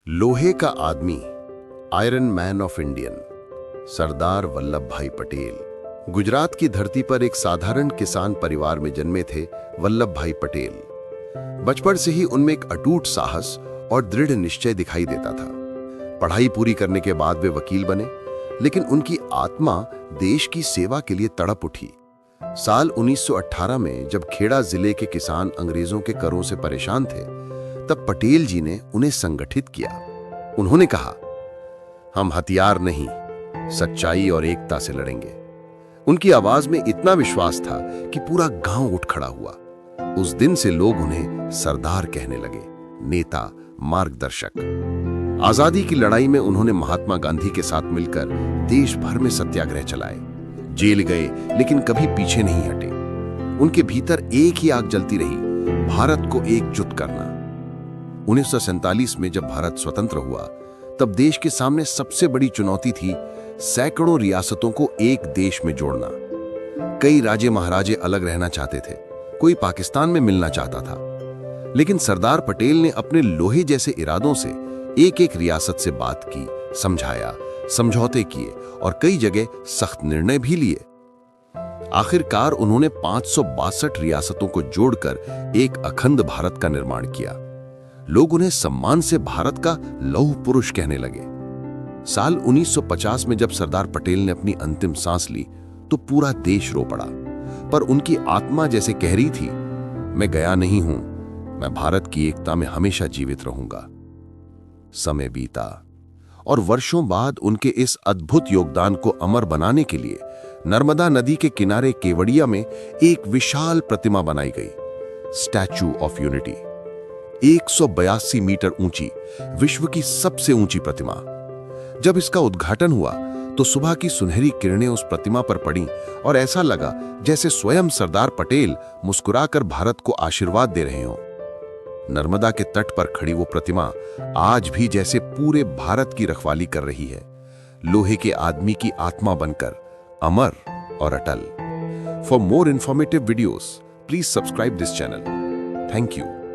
लोहे का आदमी, iron man of Indian, Sardar Vallabh भाई पटेल गुजरात की धरती पर एक साधारण किसान परिवार में जन्मे थे। वल्लभ भाई पटेल बचपन से ही उनमें एक अटूट साहस और दृढ़ निश्चय दिखाई देता था। पढ़ाई पूरी करने के बाद वे वकील बने, लेकिन उनकी आत्मा देश की सेवा के लिए तड़प उठी। साल 1918 में जब खेड़ा जिले के किसान अंग्रेजों के करों से परेशान थे, तब पटेल जी ने उन्हें संगठित किया। उन्होंने कहा, हम हथियार नहीं, सच्चाई और एकता से लड़ेंगे। उनकी आवाज में इतना विश्वास था कि पूरा गांव उठ खड़ा हुआ। उस दिन से लोग उन्हें सरदार कहने लगे, नेता, मार्गदर्शक। आजादी की लड़ाई में उन्होंने महात्मा गांधी के साथ मिलकर देश भर में सत्याग्रह चलाए, जेल गए, लेकिन कभी पीछे नहीं हटे। उनके भीतर एक ही आग जलती रही, भारत को एकजुट करना। 1947 में जब भारत स्वतंत्र हुआ, तब देश के सामने सबसे बड़ी चुनौती थी सैकड़ों रियासतों को एक देश में जोड़ना। कई राजे महाराजे अलग रहना चाहते थे, कोई पाकिस्तान में मिलना चाहता था, लेकिन सरदार पटेल ने अपने लोहे जैसे इरादों से एक एक रियासत से बात की, समझाया, समझौते किए और कई जगह सख्त निर्णय भी लिए। आखिरकार उन्होंने 562 रियासतों को जोड़कर एक अखंड भारत का निर्माण किया। लोग उन्हें सम्मान से भारत का लौह पुरुष कहने लगे। साल 1950 में जब सरदार पटेल ने अपनी अंतिम सांस ली, तो पूरा देश रो पड़ा, पर उनकी आत्मा जैसे कह रही थी, मैं गया नहीं हूं, मैं भारत की एकता में हमेशा जीवित रहूंगा। समय बीता और वर्षों बाद उनके इस अद्भुत योगदान को अमर बनाने के लिए नर्मदा नदी के किनारे केवड़िया में एक विशाल प्रतिमा बनाई गई, स्टैच्यू ऑफ यूनिटी। 182 मीटर ऊंची, विश्व की सबसे ऊंची प्रतिमा। जब इसका उद्घाटन हुआ तो सुबह की सुनहरी किरणें उस प्रतिमा पर पड़ीं और ऐसा लगा जैसे स्वयं सरदार पटेल मुस्कुराकर भारत को आशीर्वाद दे रहे हों। नर्मदा के तट पर खड़ी वो प्रतिमा आज भी जैसे पूरे भारत की रखवाली कर रही है, लोहे के आदमी की आत्मा बनकर, अमर और अटल। For more informative videos, please subscribe this channel. Thank you.